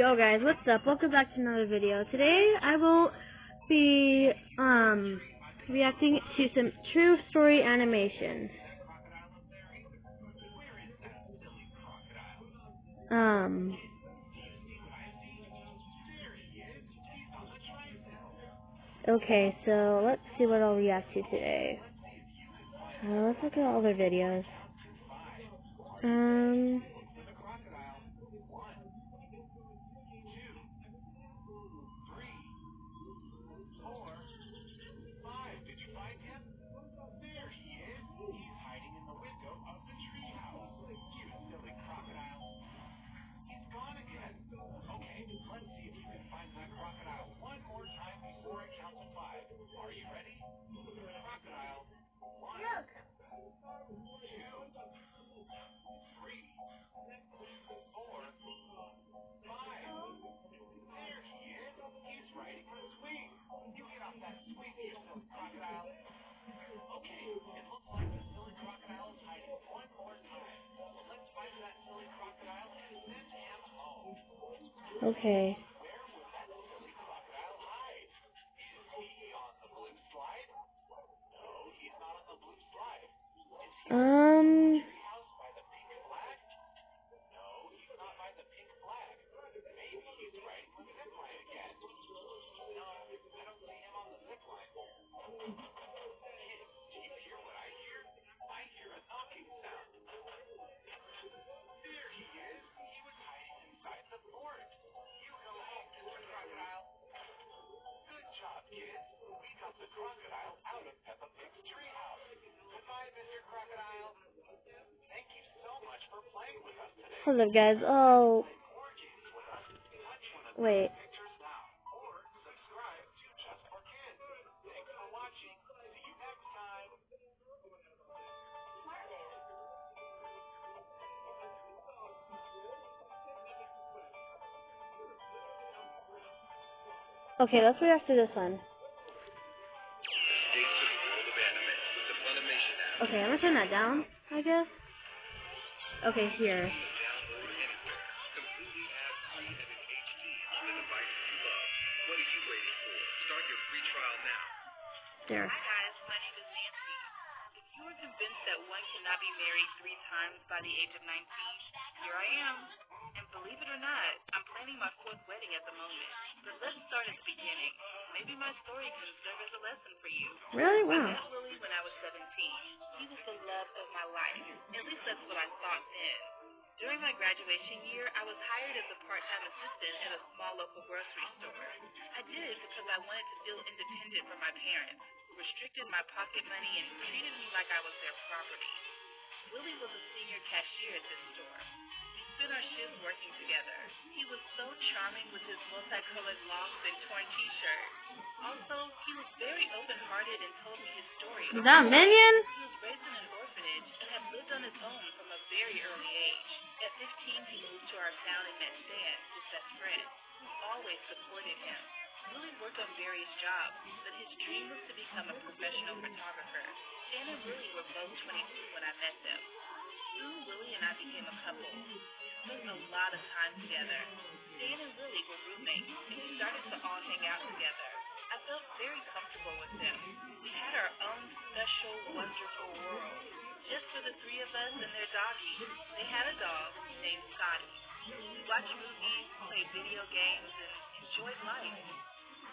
Yo guys, what's up? Welcome back to another video. Today I will be reacting to some true story animations. Okay, so let's see what I'll react to today. Let's look at all their videos. Okay. Hold up, guys. Oh, wait. Okay, let's react to this one. Okay, I'm gonna turn that down, I guess. Okay, here. There. Hi guys, my name is Nancy. If you were convinced that one cannot be married 3 times by the age of 19, here I am. And believe it or not, I'm planning my 4th wedding at the moment. But let's start at the beginning. Maybe my story can serve as a lesson for you. Really? Wow. I met Willie when I was 17. He was the love of my life. At least that's what I thought then. During my graduation year, I was hired as a part-time assistant at a small local grocery store. I did it because I wanted to feel independent from my parents, who restricted my pocket money and treated me like I was their property. Willie was a senior cashier at this store. We spent our shifts working together. He was so charming with his multicolored locks and torn t-shirt. Also, he was very open-hearted and told me his story. Is that a minion? He was raised in an orphanage and had lived on his own from a very early age. At 15, he moved to our town and met Stan, his best friend, who always supported him. Willie worked on various jobs, but his dream was to become a professional photographer. Stan and Willie were both 22 when I met them. Soon, Willie and I became a couple. We spent a lot of time together. Stan and Willie were roommates, and we started to all hang out together. I felt very comfortable with them. We had our own special, wonderful world, just for the 3 of us and their doggie. They had a dog named Scotty. We watched movies, played video games, and enjoyed life.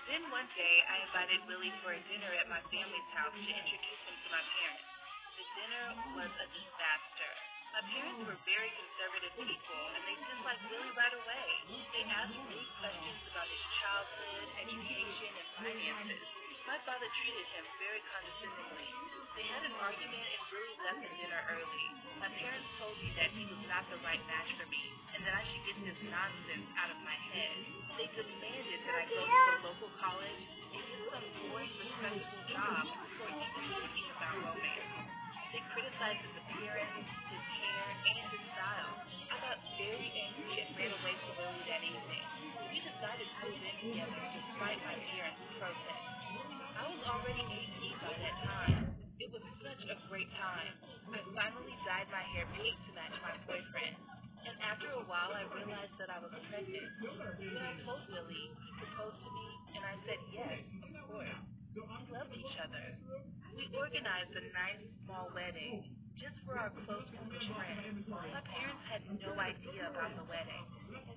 Then one day, I invited Willie for a dinner at my family's house to introduce him to my parents. The dinner was a disaster. My parents were very conservative people, and they disliked Willie right away. They asked big questions about his childhood, education, and finances. My father treated him very condescendingly. They had an argument and Willie left the dinner early. My parents told me that he was not the right match for me, and that I should get this nonsense out of my head. They demanded that I go to a local college and get some boring, respectable job before even thinking about romance. They criticized his appearance, his hair, and his style. I got very angry and ran away from Willie that evening. We decided to move in together despite my parents' protest. I was already 18 by that time. It was such a great time. I finally dyed my hair pink to match my boyfriend. And after a while, I realized that I I was pregnant. When I told Willie, he proposed to me, and I said yes, of course. We loved each other. We organized a nice small wedding just for our close group of friends. My parents had no idea about the wedding.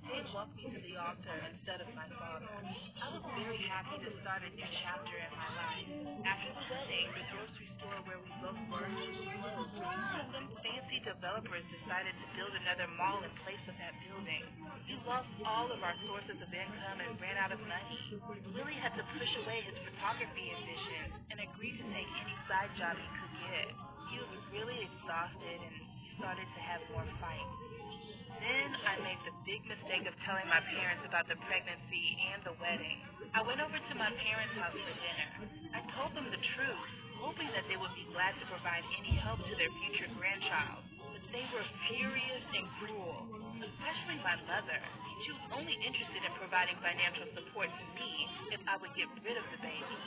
They walked me to the altar instead of my father. I was very happy to start a new chapter in my life. After the wedding, the grocery store where we both worked closed. Some fancy developers decided to build another mall in place of that building. We lost all of our sources of income and ran out of money. Willie had to push away his photography ambitions and agreed to take any side job he could get. He was really exhausted and he started to have more fights. Then I made the big mistake of telling my parents about the pregnancy and the wedding. I went over to my parents' house for dinner. I told them the truth, hoping that they would be glad to provide any help to their future grandchild. But they were furious and cruel, especially my mother. She was only interested in providing financial support to me if I would get rid of the baby.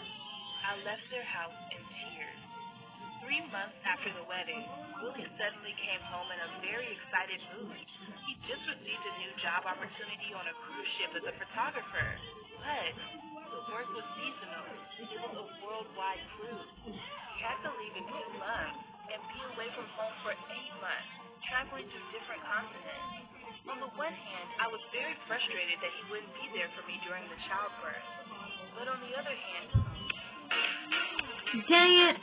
I left their house in tears. 3 months after the wedding, Willie suddenly came home in a very excited mood. He just received a new job opportunity on a cruise ship as a photographer. But the work was seasonal. It was a worldwide cruise. He had to leave in 2 months and be away from home for 8 months, traveling to different continents. On the one hand, I was very frustrated that he wouldn't be there for me during the childbirth. But on the other hand... Dang it!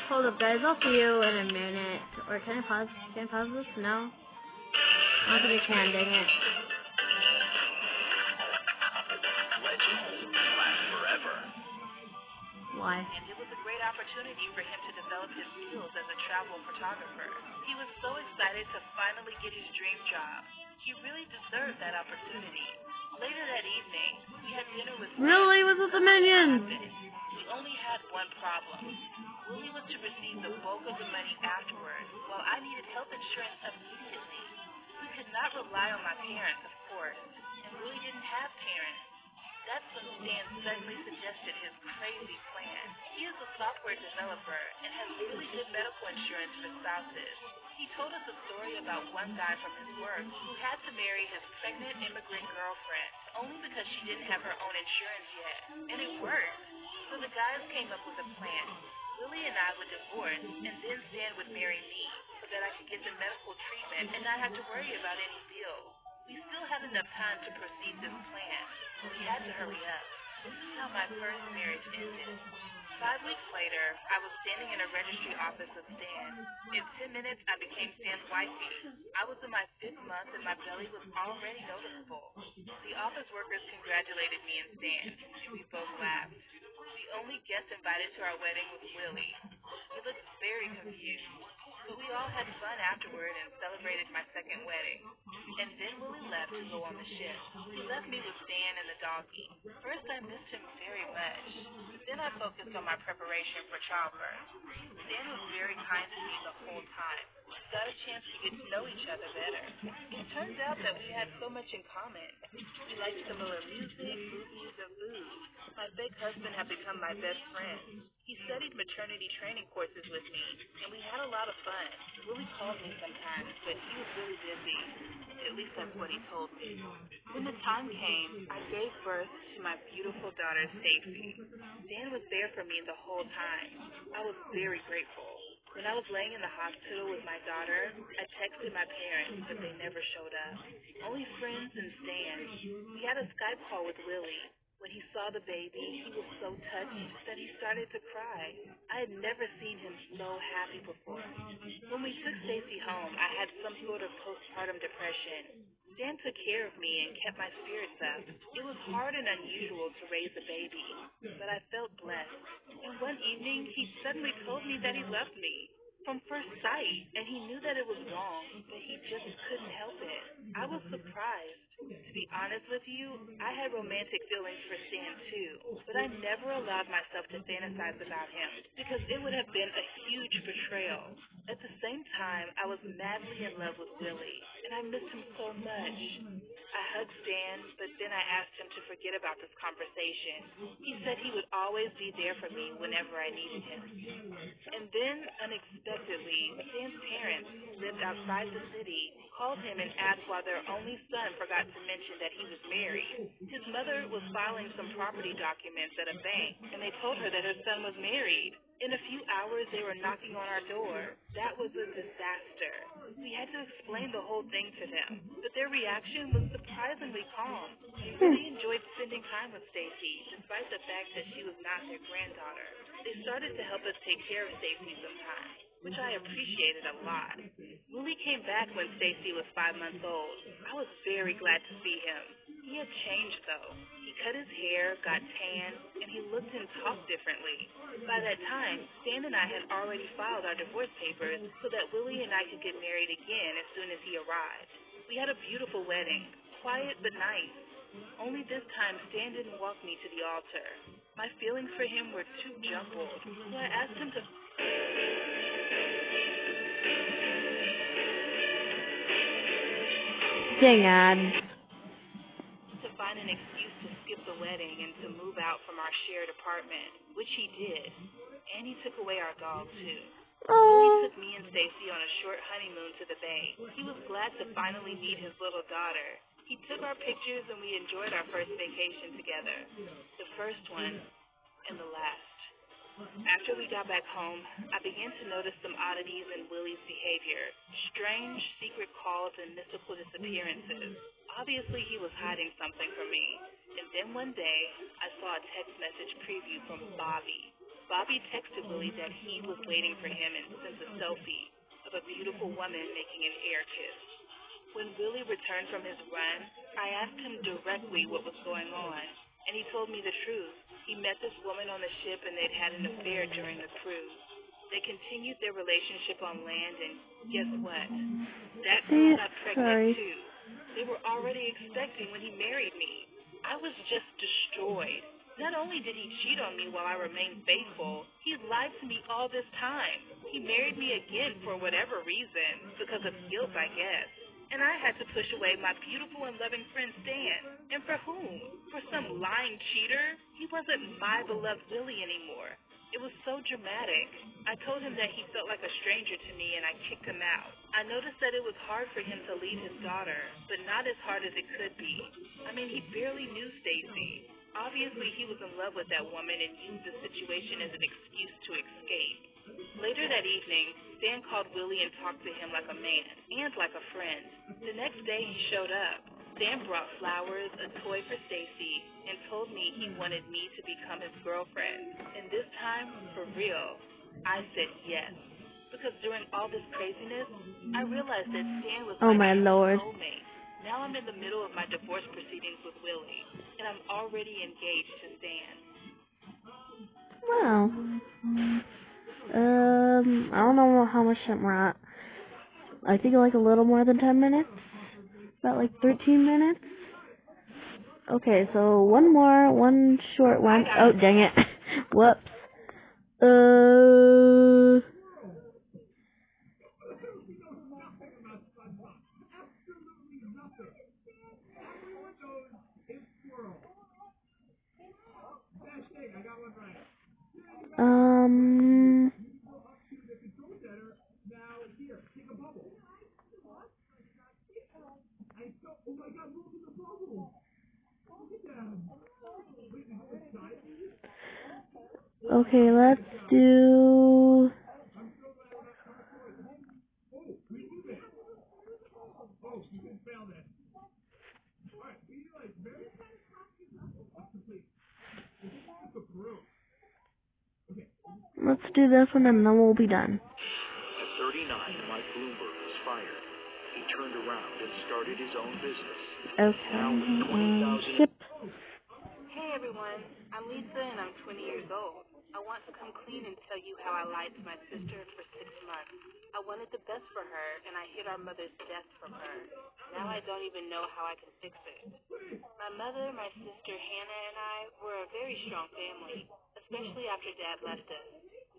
Hold up, guys. I'll see you in a minute. Or can I pause? Can I pause this? No? I don't think I can. Dang it. Legends last forever. Why? And it was a great opportunity for him to develop his skills as a travel photographer. He was so excited to finally get his dream job. He really deserved that opportunity. Later that evening, we had dinner with... Really? Was it the Minions? We only had one problem. Willie was to receive the bulk of the money afterwards, while I needed health insurance immediately. We could not rely on my parents, of course, and Willie didn't have parents. That's when Stan suddenly suggested his crazy plan. He is a software developer and has really good medical insurance for spouses. He told us a story about one guy from his work who had to marry his pregnant immigrant girlfriend only because she didn't have her own insurance yet. And it worked. So the guys came up with a plan. Willie and I would divorce, and then Stan would marry me so that I could get the medical treatment and not have to worry about any bills. We still had enough time to proceed this plan, but we had to hurry up. This is how my first marriage ended. 5 weeks later, I was standing in a registry office with Stan. In 10 minutes, I became Stan's wifey. I was in my 5th month and my belly was already noticeable. The office workers congratulated me and Stan, and we both laughed. The only guest invited to our wedding was Willie. He looked very confused, but we all had fun afterward and celebrated my second wedding. And then Willie left to go on the ship. He left me with Stan and the doggy. First, I missed him very much. Then I focused on my preparation for childbirth. Stan was very kind to me the whole time. We got a chance to get to know each other better. It turns out that we had so much in common. We liked similar music, movies, and food. My fake husband had become my best friend. He studied maternity training courses with me, and we had a lot of fun. Willie called me sometimes, but he was really busy. At least that's what he told me. When the time came, I gave birth to my beautiful daughter, Stacy. Dan was there for me the whole time. I was very grateful. When I was laying in the hospital with my daughter, I texted my parents, but they never showed up. Only friends and Stan. We had a Skype call with Willie. When he saw the baby, he was so touched that he started to cry. I had never seen him so happy before. When we took Stacy home, I had some sort of postpartum depression. Dan took care of me and kept my spirits up. It was hard and unusual to raise a baby, but I felt blessed. And one evening, he suddenly told me that he loved me. From first sight, and he knew that it was wrong, but he just couldn't help it. I was surprised. To be honest with you, I had romantic feelings for Stan too, but I never allowed myself to fantasize about him, because it would have been a huge betrayal. At the same time, I was madly in love with Willie, and I missed him so much. I I hugged Stan, but then I asked him to forget about this conversation. He said he would always be there for me whenever I needed him. And then, unexpectedly, Stan's parents, who lived outside the city, called him and asked why their only son forgot to mention that he was married. His mother was filing some property documents at a bank, and they told her that her son was married. In a few hours, they were knocking on our door. That was a disaster. We had to explain the whole thing to them, but their reaction was surprisingly calm. They really enjoyed spending time with Stacy, despite the fact that she was not their granddaughter. They started to help us take care of Stacy sometimes, which I appreciated a lot. Willie came back when Stacy was 5 months old. I was very glad to see him. He had changed, though. He cut his hair, got tan, and he looked and talked differently. By that time, Stan and I had already filed our divorce papers so that Willie and I could get married again as soon as he arrived. We had a beautiful wedding, quiet but nice. Only this time, Stan didn't walk me to the altar. My feelings for him were too jumbled, so I asked him to... Dang, Ad. to find an excuse to skip the wedding and to move out from our shared apartment, which he did. And he took away our dog, too. Willie took me and Stacy on a short honeymoon to the Bay. He was glad to finally meet his little daughter. He took our pictures and we enjoyed our first vacation together. The first one and the last. After we got back home, I began to notice some oddities in Willie's behavior. Strange, secret calls and mystical disappearances. Obviously, he was hiding something from me. And then one day, I saw a text message preview from Bobby. Bobby texted Willie that he was waiting for him and sent a selfie of a beautiful woman making an air kiss. When Willie returned from his run, I asked him directly what was going on, and he told me the truth. He met this woman on the ship and they'd had an affair during the cruise. They continued their relationship on land, and guess what? That girl got pregnant too. They were already expecting when he married me. I was just destroyed. Not only did he cheat on me while I remained faithful, he lied to me all this time. He married me again for whatever reason, because of guilt, I guess. And I had to push away my beautiful and loving friend Stan. And for whom? For some lying cheater? He wasn't my beloved Willie anymore. It was so dramatic. I told him that he felt like a stranger to me and I kicked him out. I noticed that it was hard for him to leave his daughter, but not as hard as it could be. I mean, he barely knew Stacy. Obviously, he was in love with that woman and used the situation as an excuse to escape. Later that evening, Stan called Willie and talked to him like a man and like a friend. The next day, he showed up. Stan brought flowers, a toy for Stacy, and told me he wanted me to become his girlfriend. And this time, for real, I said yes. Because during all this craziness, I realized that Stan was my soulmate. Now I'm in the middle of my divorce proceedings with Willie, and I'm already engaged to Stan. Wow. I don't know how much time we're at. I think like a little more than 10 minutes. About like 13 minutes. Okay, so one short one. Oh, dang it. Whoops. Okay, let's do... Let's do this one and then we'll be done. At 39, Mike Bloomberg was fired. He turned around and started his own business. Okay, Now with 20,000... skip. Hey everyone, I'm Lisa and I'm 20 years old. I want to come clean and tell you how I lied to my sister for 6 months. I wanted the best for her and I hid our mother's death from her. Now I don't even know how I can fix it. My mother, my sister Hannah, and I were a very strong family, especially after Dad left us.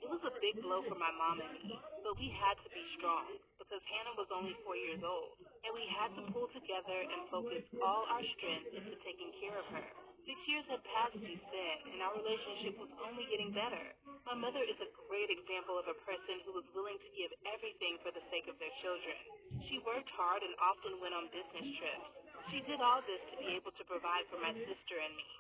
It was a big blow for my mom and me, but we had to be strong because Hannah was only 4 years old. and we had to pull together and focus all our strength into taking care of her. 6 years had passed since then, and our relationship was only getting better. My mother is a great example of a person who was willing to give everything for the sake of their children. She worked hard and often went on business trips. She did all this to be able to provide for my sister and me,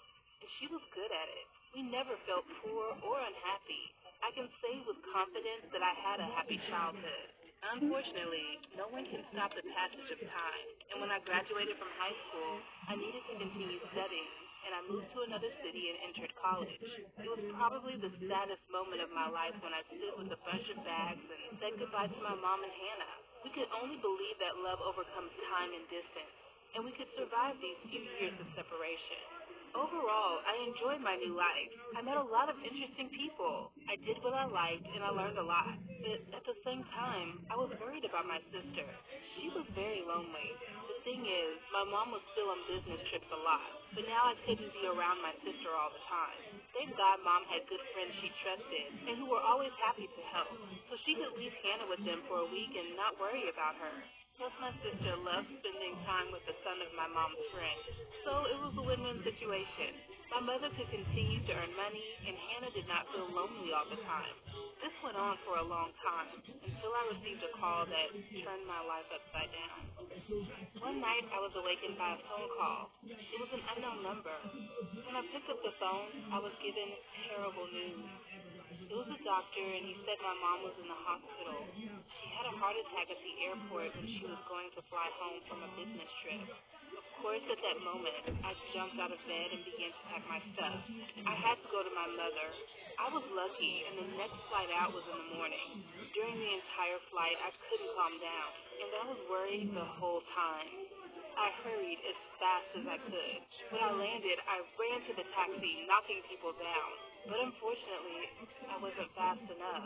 and she was good at it. We never felt poor or unhappy. I can say with confidence that I had a happy childhood. Unfortunately, no one can stop the passage of time, and when I graduated from high school, I needed to continue studying, and I moved to another city and entered college. It was probably the saddest moment of my life when I stood with a bunch of bags and said goodbye to my mom and Hannah. We could only believe that love overcomes time and distance, and we could survive these few years of separation. Overall, I enjoyed my new life. I met a lot of interesting people. I did what I liked, and I learned a lot. But at the same time, I was worried about my sister. She was very lonely. The thing is, my mom was still on business trips a lot, but now I couldn't be around my sister all the time. Thank God Mom had good friends she trusted, and who were always happy to help, so she could leave Hannah with them for a week and not worry about her. Plus, my sister loved spending time with the son of my mom's friend, so it was a win-win situation. My mother could continue to earn money, and Hannah did not feel lonely all the time. This went on for a long time, until I received a call that turned my life upside down. One night, I was awakened by a phone call. It was an unknown number. When I picked up the phone, I was given terrible news. It was a doctor, and he said my mom was in the hospital. She had a heart attack at the airport when she was going to fly home from a business trip. Of course, at that moment, I jumped out of bed and began to pack my stuff. I had to go to my mother. I was lucky, and the next flight out was in the morning. During the entire flight, I couldn't calm down, and I was worried the whole time. I hurried as fast as I could. When I landed, I ran to the taxi, knocking people down. But unfortunately, I wasn't fast enough.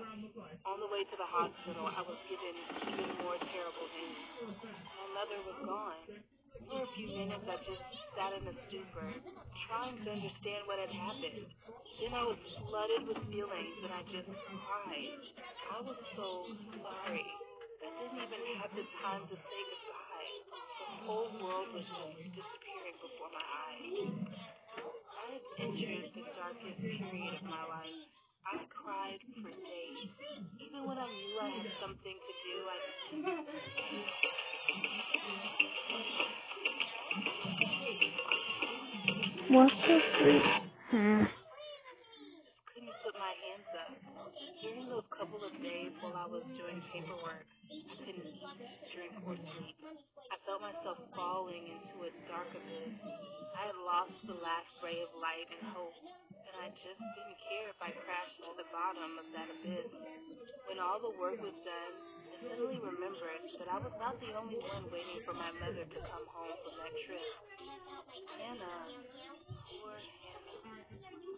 On the way to the hospital, I was given even more terrible news. My mother was gone. For a few minutes, I just sat in a stupor, trying to understand what had happened. Then I was flooded with feelings, and I just cried. I was so sorry. I didn't even have the time to say goodbye. The whole world was just disappearing before my eyes. I had entered the darkest period of my life. I cried for days. Even when I knew I had something to do, I What's the fruit? couldn't put my hands up. During those couple of days while I was doing paperwork, I couldn't eat, drink, or sleep. I felt myself falling into a dark abyss. I had lost the last ray of light and hope, and I just didn't care if I crashed to the bottom of that abyss. When all the work was done, I suddenly remembered that I was not the only one waiting for my mother to come home from that trip. Hannah, poor Hannah.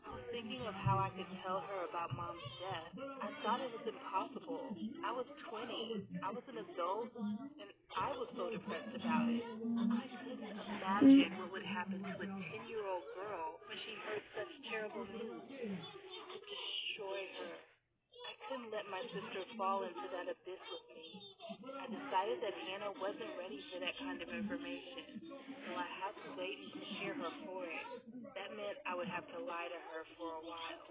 I was thinking of how I could tell her about Mom's death. I thought it was impossible. I was 20. I was an adult, and I was so depressed about it. I couldn't imagine what would happen to a 10-year-old girl when she heard such terrible news. It would destroy her. I couldn't let my sister fall into that abyss with me. I decided that Hannah wasn't ready for that kind of information, so I had to wait and prepare her for it. That meant I would have to lie to her for a while.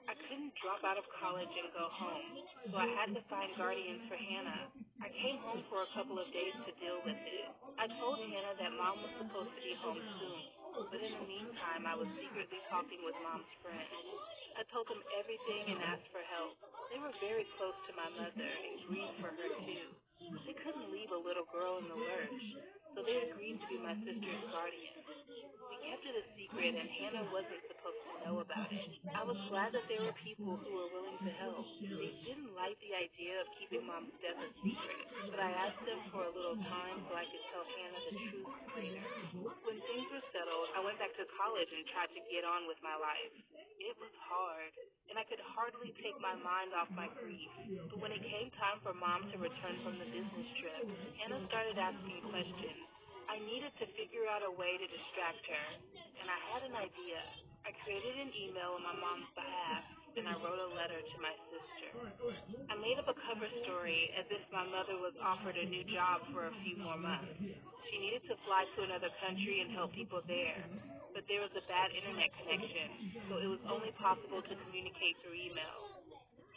I couldn't drop out of college and go home, so I had to find guardians for Hannah. I came home for a couple of days to deal with it. I told Hannah that Mom was supposed to be home soon, but in the meantime, I was secretly talking with Mom's friends. I told them everything and asked for help. They were very close to my mother and grieved for her too. They couldn't leave a little girl in the lurch, so they agreed to be my sister's guardian. We kept it a secret, and Hannah wasn't supposed to know about it. I was glad that there were people who were willing to help. They didn't like the idea of keeping Mom's death a secret, but I asked them for a little time so I could tell Hannah the truth later. When things were settled, I went back to college and tried to get on with my life. It was hard, and I could hardly take my mind off my grief. But when it came time for Mom to return from the business trip, Hannah started asking questions. I needed to figure out a way to distract her, and I had an idea. I created an email on my mom's behalf, and I wrote a letter to my sister. I made up a cover story as if my mother was offered a new job for a few more months. She needed to fly to another country and help people there, but there was a bad internet connection, so it was only possible to communicate through email.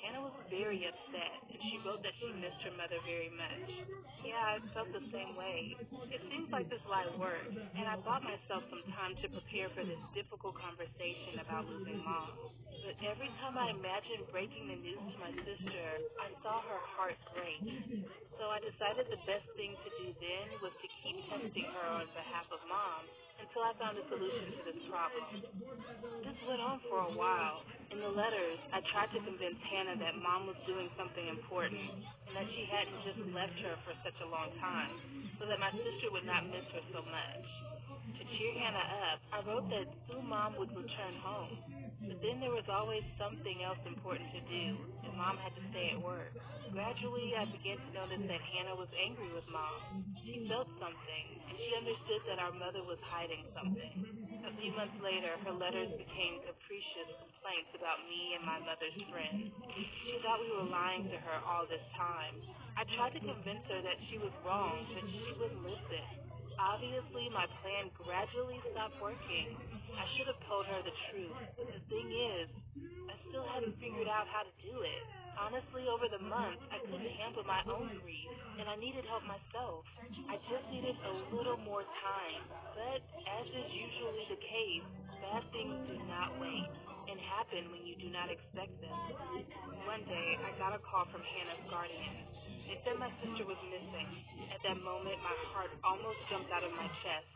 Hannah was very upset, and she wrote that she missed her mother very much. Yeah, I felt the same way. It seems like this lie worked, and I bought myself some time to prepare for this difficult conversation about losing Mom. But every time I imagined breaking the news to my sister, I saw her heart break. So I decided the best thing to do then was to keep testing her on behalf of Mom until I found a solution to this problem. This went on for a while. In the letters, I tried to convince Hannah that Mom was doing something important and that she hadn't just left her for such a long time, so that my sister would not miss her so much. To cheer Hannah up, I wrote that soon Mom would return home. But then there was always something else important to do, and Mom had to stay at work. Gradually, I began to notice that Hannah was angry with Mom. She felt something, and she understood that our mother was hiding something. A few months later, her letters became capricious complaints about me and my mother's friends. She thought we were lying to her all this time. I tried to convince her that she was wrong, but she wouldn't listen. Obviously, my plan gradually stopped working. I should have told her the truth, but the thing is, I still hadn't figured out how to do it. Honestly, over the months, I couldn't handle my own grief, and I needed help myself. I just needed a little more time. But, as is usually the case, bad things do not wait and happen when you do not expect them. One day, I got a call from Hannah's guardian. They said my sister was missing. At that moment, my heart almost jumped out of my chest.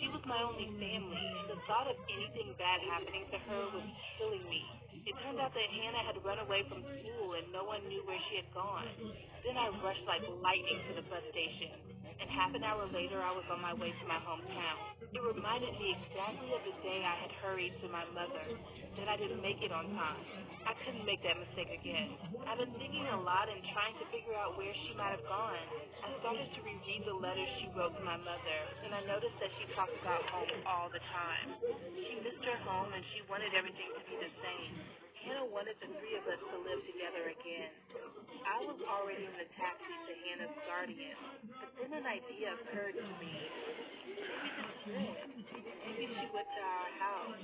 She was my only family, and the thought of anything bad happening to her was killing me. It turned out that Hannah had run away from school and no one knew where she had gone. Then I rushed like lightning to the bus station, and half an hour later I was on my way to my hometown. It reminded me exactly of the day I had hurried to my mother, that I didn't make it on time. I couldn't make that mistake again. I've been thinking a lot and trying to figure out where she might have gone. I started to reread the letters she wrote to my mother, and I noticed that she talked about home all the time. She missed her home and she wanted everything to be the same. Hannah wanted the three of us to live together again. I was already in the taxi to Hannah's guardian, but then an idea occurred to me. Maybe this is it. Maybe she went to our house.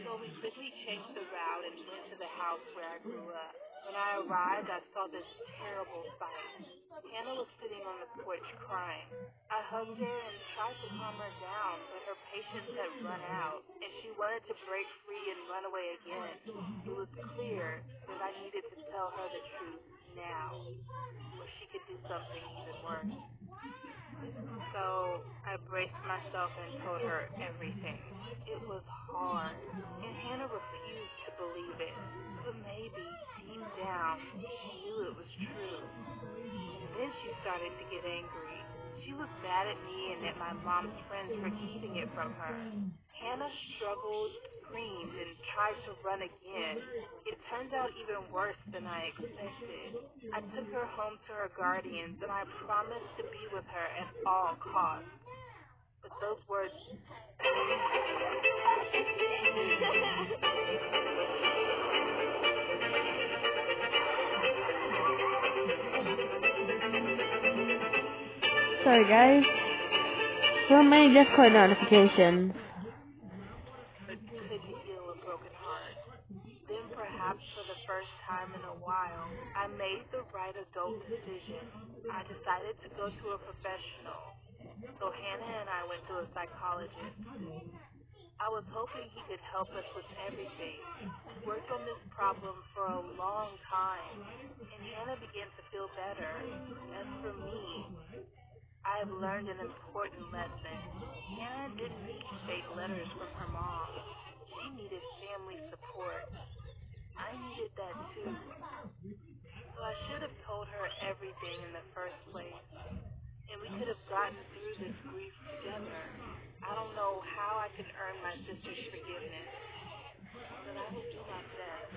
So we quickly changed the route and went to the house where I grew up. When I arrived, I saw this terrible sight. Hannah was sitting on the porch crying. I hugged her and tried to calm her down, but her patience had run out, and she wanted to break free and run away again. It was clear that I needed to tell her the truth now, or she could do something even worse. So I braced myself and told her everything. It was hard, and Hannah refused to believe it. But maybe, deep down, she knew it was true. Then she started to get angry. She was mad at me and at my mom's friends for keeping it from her. Hannah struggled, screamed, and tried to run again. It turned out even worse than I expected. I took her home to her guardians, and I promised to be with her at all costs. But those words... Sorry guys. So many Discord notifications. could heal a broken heart. Then perhaps for the first time in a while, I made the right adult decision. I decided to go to a professional. So Hannah and I went to a psychologist. I was hoping he could help us with everything. We worked on this problem for a long time, and Hannah began to feel better. As for me, I have learned an important lesson. Hannah didn't need fake letters from her mom. She needed family support. I needed that too. So I should have told her everything in the first place, and we could have gotten through this grief together. I don't know how I can earn my sister's forgiveness, but I will do my best,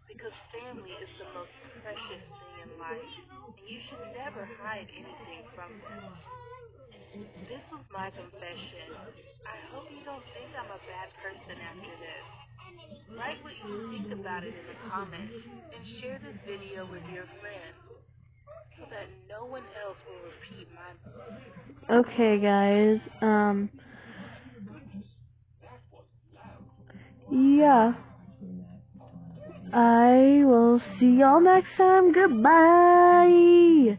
because family is the most precious thing in life, and you should never hide anything from them. This was my confession. I hope you don't think I'm a bad person after this. Write what you think about it in the comments, and share this video with your friends. so that no one else will repeat my... Okay, guys. Yeah. I will see y'all next time. Goodbye.